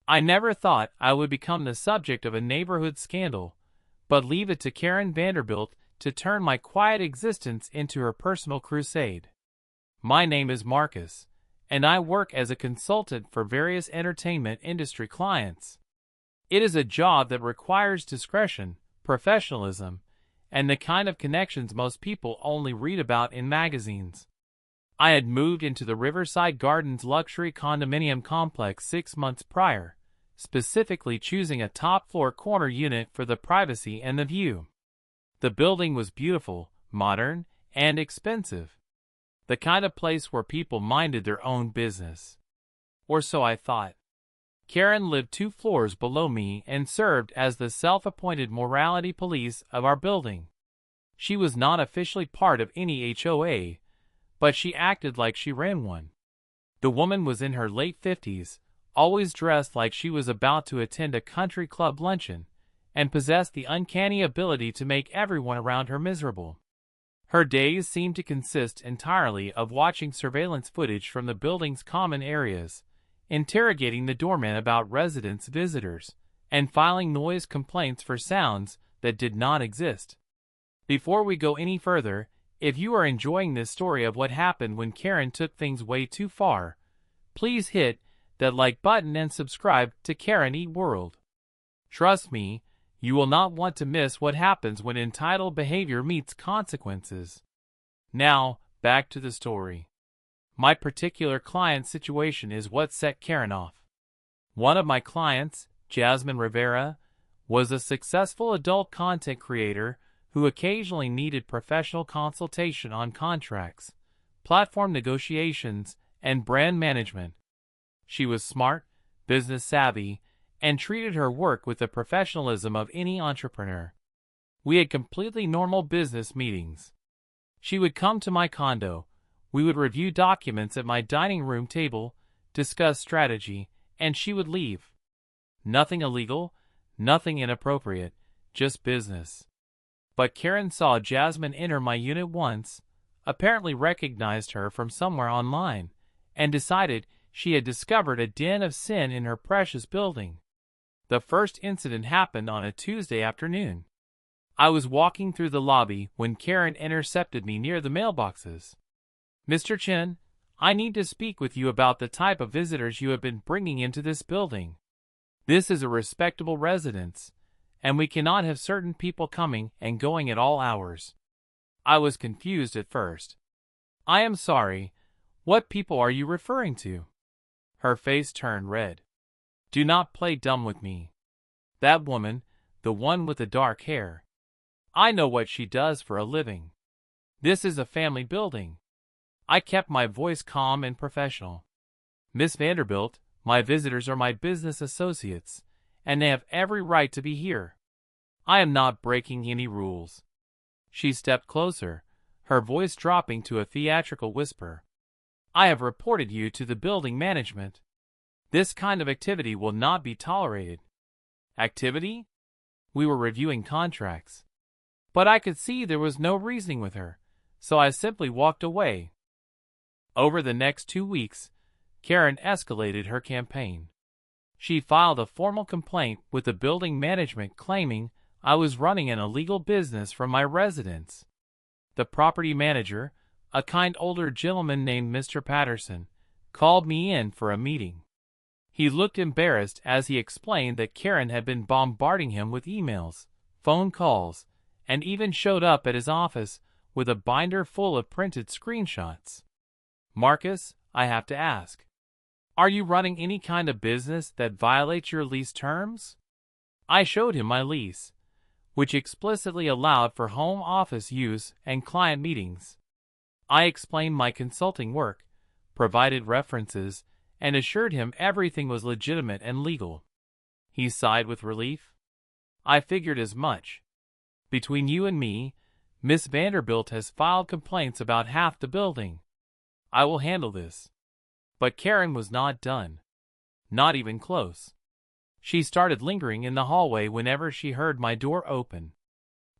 I never thought I would become the subject of a neighborhood scandal, but leave it to Karen Vanderbilt to turn my quiet existence into her personal crusade. My name is Marcus, and I work as a consultant for various entertainment industry clients. It is a job that requires discretion, professionalism, and the kind of connections most people only read about in magazines. I had moved into the Riverside Gardens luxury condominium complex 6 months prior, specifically choosing a top-floor corner unit for the privacy and the view. The building was beautiful, modern, and expensive. The kind of place where people minded their own business. Or so I thought. Karen lived 2 floors below me and served as the self-appointed morality police of our building. She was not officially part of any HOA, but she acted like she ran one. The woman was in her late 50s, always dressed like she was about to attend a country club luncheon, and possessed the uncanny ability to make everyone around her miserable. Her days seemed to consist entirely of watching surveillance footage from the building's common areas, interrogating the doorman about residents' visitors, and filing noise complaints for sounds that did not exist. Before we go any further, if you are enjoying this story of what happened when Karen took things way too far, please hit that like button and subscribe to Karen Eat World. Trust me, you will not want to miss what happens when entitled behavior meets consequences. Now, back to the story. My particular client situation is what set Karen off. One of my clients, Jasmine Rivera, was a successful adult content creator who occasionally needed professional consultation on contracts, platform negotiations, and brand management. She was smart, business savvy, and treated her work with the professionalism of any entrepreneur. We had completely normal business meetings. She would come to my condo, we would review documents at my dining room table, discuss strategy, and she would leave. Nothing illegal, nothing inappropriate, just business. But Karen saw Jasmine enter my unit once, apparently recognized her from somewhere online, and decided she had discovered a den of sin in her precious building. The first incident happened on a Tuesday afternoon. I was walking through the lobby when Karen intercepted me near the mailboxes. "Mr. Chen, I need to speak with you about the type of visitors you have been bringing into this building. This is a respectable residence, and we cannot have certain people coming and going at all hours." I was confused at first. "I am sorry. What people are you referring to?" Her face turned red. "Do not play dumb with me. That woman, the one with the dark hair. I know what she does for a living. This is a family building." I kept my voice calm and professional. "Miss Vanderbilt, my visitors are my business associates, and they have every right to be here. I am not breaking any rules." She stepped closer, her voice dropping to a theatrical whisper. "I have reported you to the building management. This kind of activity will not be tolerated." Activity? We were reviewing contracts. But I could see there was no reasoning with her, so I simply walked away. Over the next 2 weeks, Karen escalated her campaign. She filed a formal complaint with the building management claiming I was running an illegal business from my residence. The property manager, a kind older gentleman named Mr. Patterson, called me in for a meeting. He looked embarrassed as he explained that Karen had been bombarding him with emails, phone calls, and even showed up at his office with a binder full of printed screenshots. "Marcus, I have to ask, are you running any kind of business that violates your lease terms?" I showed him my lease, which explicitly allowed for home office use and client meetings. I explained my consulting work, provided references, and assured him everything was legitimate and legal. He sighed with relief. "I figured as much. Between you and me, Miss Vanderbilt has filed complaints about half the building. I will handle this." But Karen was not done. Not even close. She started lingering in the hallway whenever she heard my door open.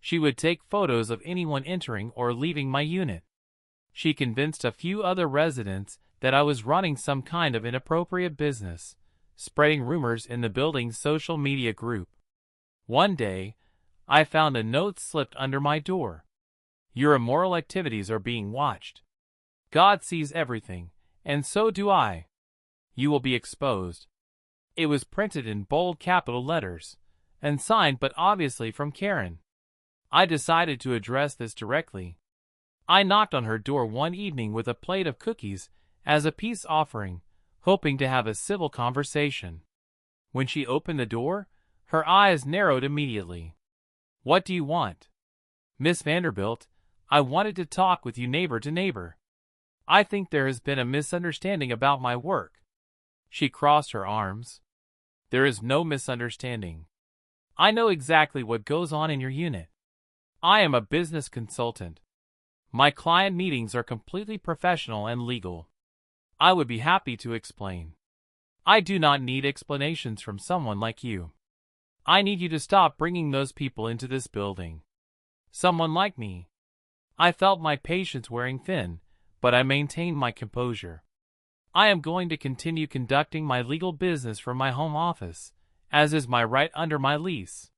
She would take photos of anyone entering or leaving my unit. She convinced a few other residents that I was running some kind of inappropriate business, spreading rumors in the building's social media group. One day, I found a note slipped under my door. Your immoral activities are being watched. God sees everything, and so do I. You will be exposed. It was printed in bold capital letters, and signed but obviously from Karen. I decided to address this directly. I knocked on her door one evening with a plate of cookies as a peace offering, hoping to have a civil conversation. When she opened the door, her eyes narrowed immediately. What do you want? Miss Vanderbilt, I wanted to talk with you neighbor to neighbor. I think there has been a misunderstanding about my work. She crossed her arms. There is no misunderstanding. I know exactly what goes on in your unit. I am a business consultant. My client meetings are completely professional and legal. I would be happy to explain. I do not need explanations from someone like you. I need you to stop bringing those people into this building. Someone like me. I felt my patience wearing thin, but I maintained my composure. I am going to continue conducting my legal business from my home office, as is my right under my lease.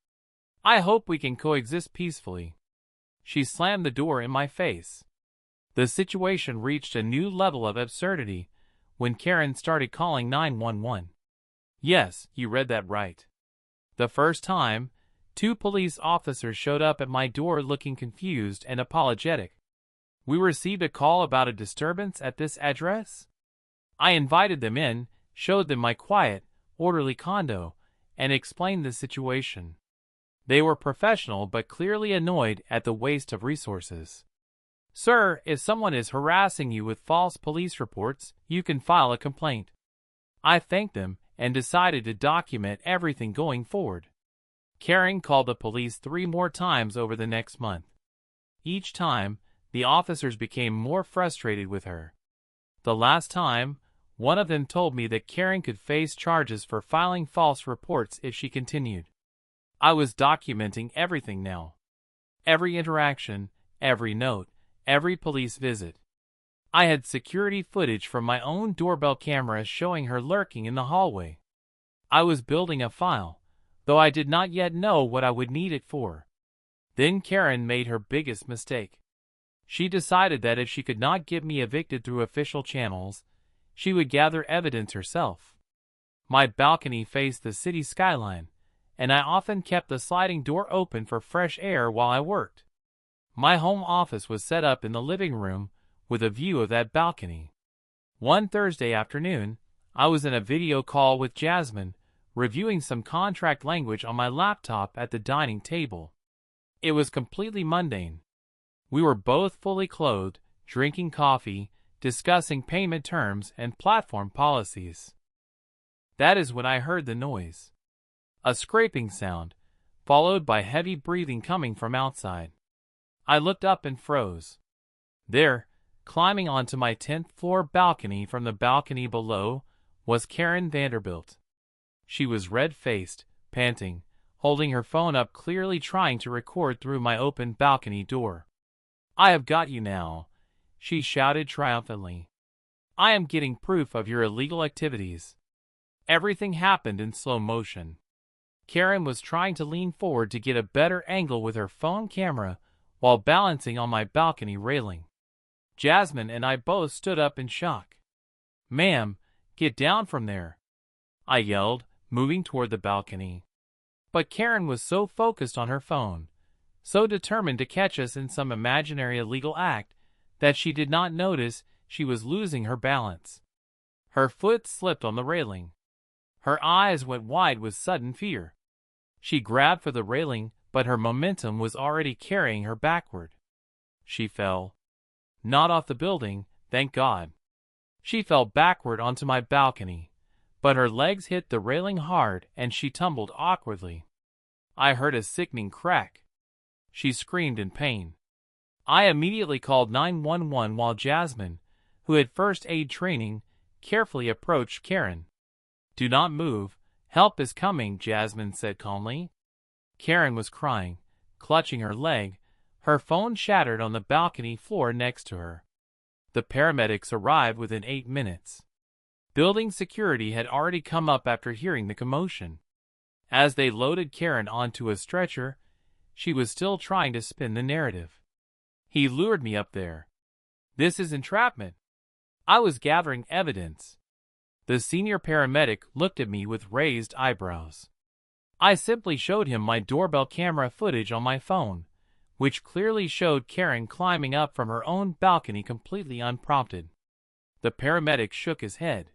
I hope we can coexist peacefully. She slammed the door in my face. The situation reached a new level of absurdity when Karen started calling 911. Yes, you read that right. The first time, 2 police officers showed up at my door looking confused and apologetic. We received a call about a disturbance at this address. I invited them in, showed them my quiet, orderly condo, and explained the situation. They were professional but clearly annoyed at the waste of resources. Sir, if someone is harassing you with false police reports, you can file a complaint. I thanked them and decided to document everything going forward. Karen called the police 3 more times over the next month. Each time, the officers became more frustrated with her. The last time, one of them told me that Karen could face charges for filing false reports if she continued. I was documenting everything now. Every interaction, every note, every police visit. I had security footage from my own doorbell camera showing her lurking in the hallway. I was building a file, though I did not yet know what I would need it for. Then Karen made her biggest mistake. She decided that if she could not get me evicted through official channels, she would gather evidence herself. My balcony faced the city skyline, and I often kept the sliding door open for fresh air while I worked. My home office was set up in the living room with a view of that balcony. One Thursday afternoon, I was in a video call with Jasmine, reviewing some contract language on my laptop at the dining table. It was completely mundane. We were both fully clothed, drinking coffee, discussing payment terms and platform policies. That is when I heard the noise. A scraping sound, followed by heavy breathing coming from outside. I looked up and froze. There, climbing onto my 10th floor balcony from the balcony below, was Karen Vanderbilt. She was red-faced, panting, holding her phone up clearly trying to record through my open balcony door. I have got you now, she shouted triumphantly. I am getting proof of your illegal activities. Everything happened in slow motion. Karen was trying to lean forward to get a better angle with her phone camera while balancing on my balcony railing. Jasmine and I both stood up in shock. Ma'am, get down from there, I yelled, moving toward the balcony. But Karen was so focused on her phone, so determined to catch us in some imaginary illegal act, that she did not notice she was losing her balance. Her foot slipped on the railing. Her eyes went wide with sudden fear. She grabbed for the railing, but her momentum was already carrying her backward. She fell. Not off the building, thank God. She fell backward onto my balcony, but her legs hit the railing hard and she tumbled awkwardly. I heard a sickening crack. She screamed in pain. I immediately called 911 while Jasmine, who had first aid training, carefully approached Karen. Do not move. Help is coming, Jasmine said calmly. Karen was crying, clutching her leg. Her phone shattered on the balcony floor next to her. The paramedics arrived within 8 minutes. Building security had already come up after hearing the commotion. As they loaded Karen onto a stretcher, she was still trying to spin the narrative. He lured me up there. This is entrapment. I was gathering evidence. The senior paramedic looked at me with raised eyebrows. I simply showed him my doorbell camera footage on my phone, which clearly showed Karen climbing up from her own balcony completely unprompted. The paramedic shook his head.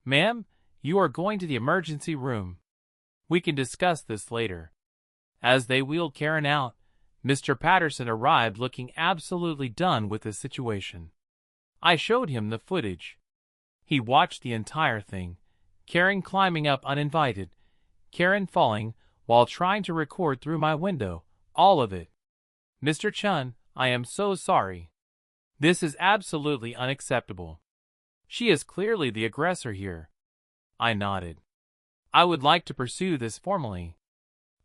"Ma'am, you are going to the emergency room. We can discuss this later." As they wheeled Karen out, Mr. Patterson arrived looking absolutely done with the situation. I showed him the footage. He watched the entire thing, Karen climbing up uninvited, Karen falling while trying to record through my window, all of it. "Mr. Chun, I am so sorry. This is absolutely unacceptable. She is clearly the aggressor here." I nodded. "I would like to pursue this formally."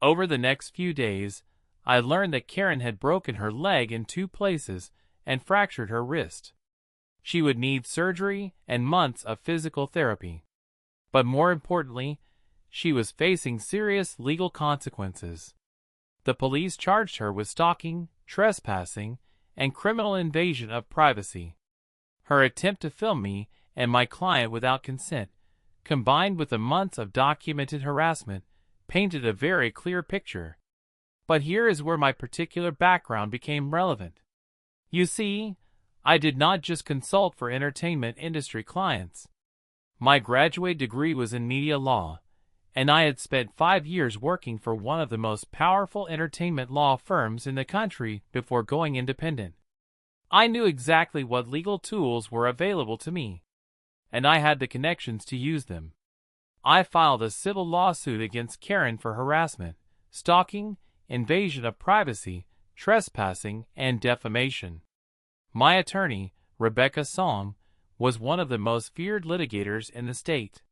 Over the next few days, I learned that Karen had broken her leg in 2 places and fractured her wrist. She would need surgery and months of physical therapy. But more importantly, she was facing serious legal consequences. The police charged her with stalking, trespassing, and criminal invasion of privacy. Her attempt to film me and my client without consent, combined with the months of documented harassment, painted a very clear picture. But here is where my particular background became relevant. You see, I did not just consult for entertainment industry clients. My graduate degree was in media law, and I had spent 5 years working for one of the most powerful entertainment law firms in the country before going independent. I knew exactly what legal tools were available to me, and I had the connections to use them. I filed a civil lawsuit against Karen for harassment, stalking, invasion of privacy, trespassing, and defamation. My attorney, Rebecca Song, was one of the most feared litigators in the state.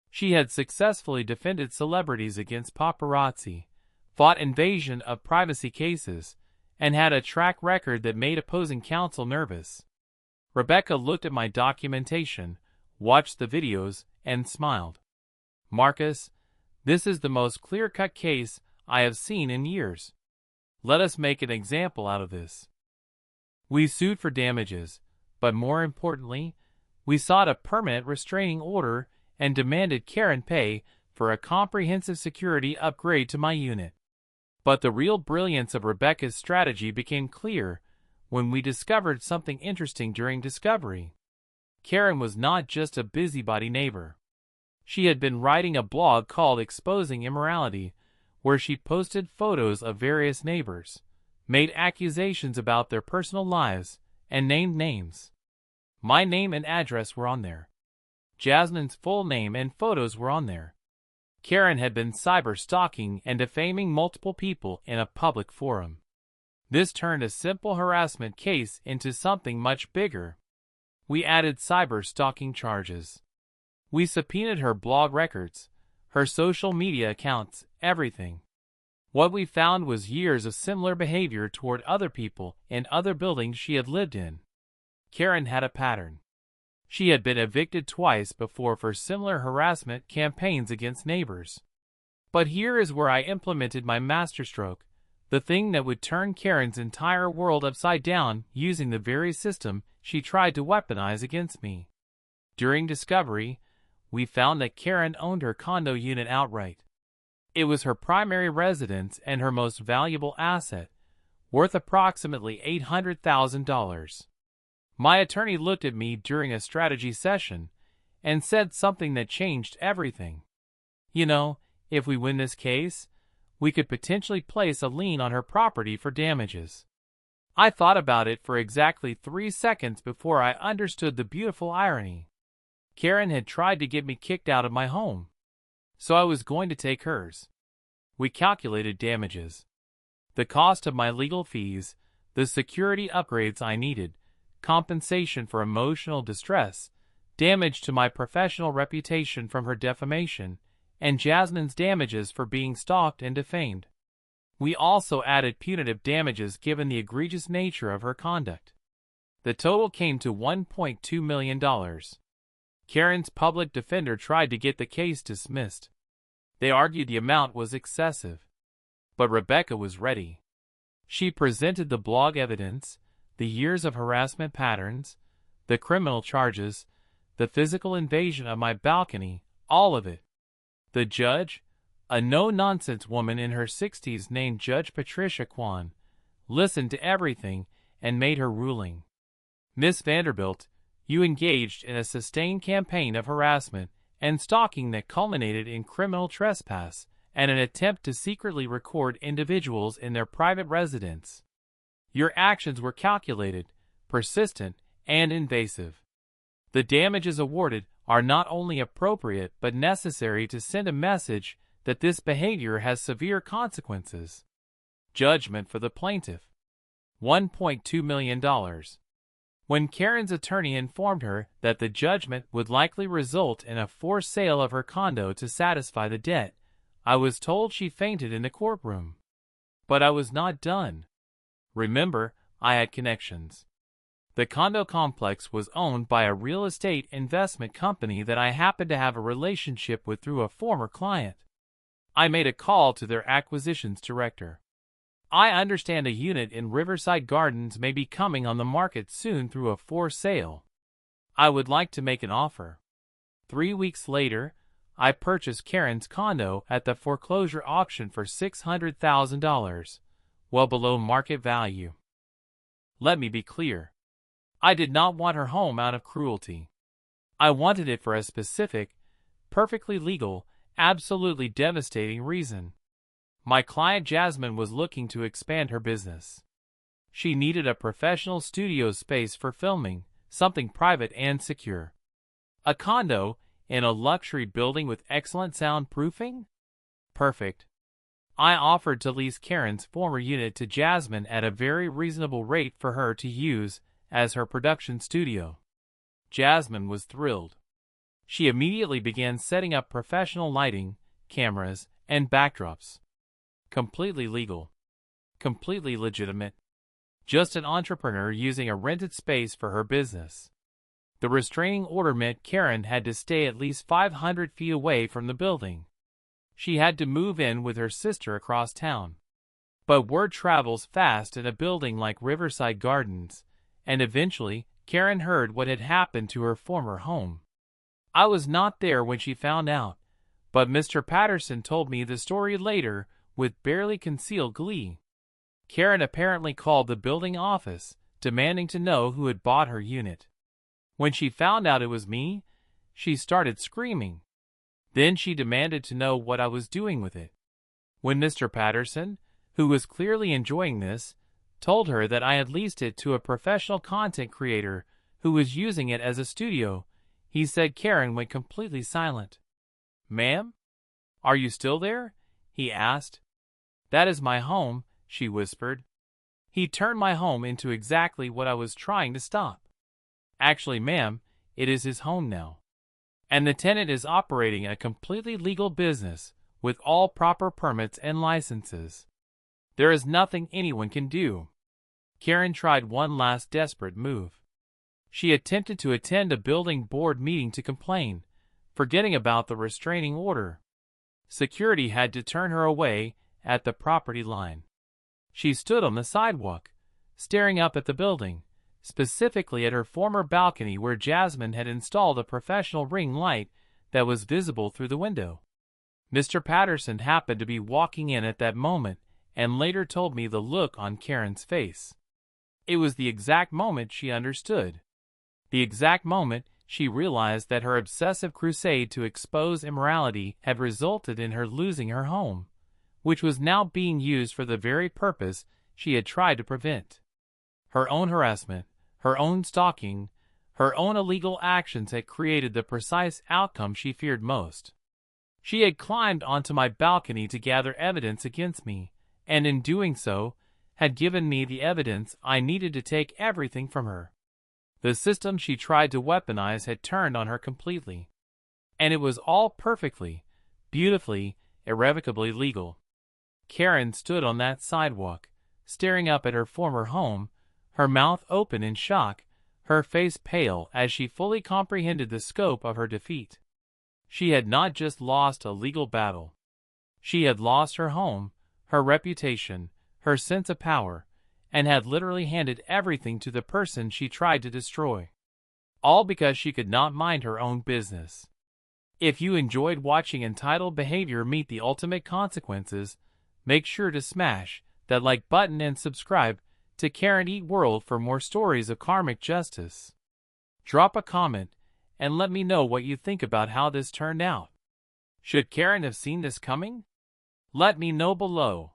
She had successfully defended celebrities against paparazzi, fought invasion of privacy cases, and had a track record that made opposing counsel nervous. Rebecca looked at my documentation, watched the videos, and smiled. "Marcus, this is the most clear-cut case I have seen in years. Let us make an example out of this." We sued for damages, but more importantly, we sought a permanent restraining order and demanded Karen pay for a comprehensive security upgrade to my unit. But the real brilliance of Rebecca's strategy became clear when we discovered something interesting during discovery. Karen was not just a busybody neighbor. She had been writing a blog called Exposing Immorality, where she posted photos of various neighbors, made accusations about their personal lives, and named names. My name and address were on there. Jasmine's full name and photos were on there. Karen had been cyber-stalking and defaming multiple people in a public forum. This turned a simple harassment case into something much bigger. We added cyber-stalking charges. We subpoenaed her blog records, her social media accounts, everything. What we found was years of similar behavior toward other people in other buildings she had lived in. Karen had a pattern. She had been evicted twice before for similar harassment campaigns against neighbors. But here is where I implemented my masterstroke, the thing that would turn Karen's entire world upside down using the very system she tried to weaponize against me. During discovery, we found that Karen owned her condo unit outright. It was her primary residence and her most valuable asset, worth approximately $800,000. My attorney looked at me during a strategy session and said something that changed everything. "You know, if we win this case, we could potentially place a lien on her property for damages." I thought about it for exactly 3 seconds before I understood the beautiful irony. Karen had tried to get me kicked out of my home, so I was going to take hers. We calculated damages. The cost of my legal fees, the security upgrades I needed, compensation for emotional distress, damage to my professional reputation from her defamation, and Jasmine's damages for being stalked and defamed. We also added punitive damages given the egregious nature of her conduct. The total came to $1.2 million. Karen's public defender tried to get the case dismissed. They argued the amount was excessive. But Rebecca was ready. She presented the blog evidence, the years of harassment patterns, the criminal charges, the physical invasion of my balcony, all of it. The judge, a no-nonsense woman in her 60s named Judge Patricia Kwan, listened to everything and made her ruling. Miss Vanderbilt, you engaged in a sustained campaign of harassment and stalking that culminated in criminal trespass and an attempt to secretly record individuals in their private residence. Your actions were calculated, persistent, and invasive. The damages awarded are not only appropriate but necessary to send a message that this behavior has severe consequences. Judgment for the plaintiff: $1.2 million. When Karen's attorney informed her that the judgment would likely result in a forced sale of her condo to satisfy the debt, I was told she fainted in the courtroom. But I was not done. Remember, I had connections. The condo complex was owned by a real estate investment company that I happened to have a relationship with through a former client. I made a call to their acquisitions director. I understand a unit in Riverside Gardens may be coming on the market soon through a forced sale. I would like to make an offer. 3 weeks later, I purchased Karen's condo at the foreclosure auction for $600,000, well below market value. Let me be clear. I did not want her home out of cruelty. I wanted it for a specific, perfectly legal, absolutely devastating reason. My client Jasmine was looking to expand her business. She needed a professional studio space for filming, something private and secure. A condo in a luxury building with excellent soundproofing? Perfect. I offered to lease Karen's former unit to Jasmine at a very reasonable rate for her to use as her production studio. Jasmine was thrilled. She immediately began setting up professional lighting, cameras, and backdrops. Completely legal. Completely legitimate. Just an entrepreneur using a rented space for her business. The restraining order meant Karen had to stay at least 500 feet away from the building. She had to move in with her sister across town. But word travels fast in a building like Riverside Gardens, and eventually Karen heard what had happened to her former home. I was not there when she found out, but Mr. Patterson told me the story later with barely concealed glee. Karen apparently called the building office, demanding to know who had bought her unit. When she found out it was me, she started screaming. Then she demanded to know what I was doing with it. When Mr. Patterson, who was clearly enjoying this, told her that I had leased it to a professional content creator who was using it as a studio, he said Karen went completely silent. "Ma'am? Are you still there?" he asked. "That is my home," she whispered. He turned my home into exactly what I was trying to stop. Actually, ma'am, it is his home now. And the tenant is operating a completely legal business with all proper permits and licenses. There is nothing anyone can do. Karen tried one last desperate move. She attempted to attend a building board meeting to complain, forgetting about the restraining order. Security had to turn her away at the property line. She stood on the sidewalk, staring up at the building, specifically at her former balcony where Jasmine had installed a professional ring light that was visible through the window. Mr. Patterson happened to be walking in at that moment and later told me the look on Karen's face. It was the exact moment she understood. The exact moment she realized that her obsessive crusade to expose immorality had resulted in her losing her home, which was now being used for the very purpose she had tried to prevent. Her own harassment, her own stalking, her own illegal actions had created the precise outcome she feared most. She had climbed onto my balcony to gather evidence against me, and in doing so, had given me the evidence I needed to take everything from her. The system she tried to weaponize had turned on her completely. And it was all perfectly, beautifully, irrevocably legal. Karen stood on that sidewalk, staring up at her former home, her mouth open in shock, her face pale as she fully comprehended the scope of her defeat. She had not just lost a legal battle. She had lost her home, her reputation, her sense of power, and had literally handed everything to the person she tried to destroy. All because she could not mind her own business. If you enjoyed watching entitled behavior meet the ultimate consequences, make sure to smash that like button and subscribe to Karen Eat World for more stories of karmic justice. Drop a comment and let me know what you think about how this turned out. Should Karen have seen this coming? Let me know below.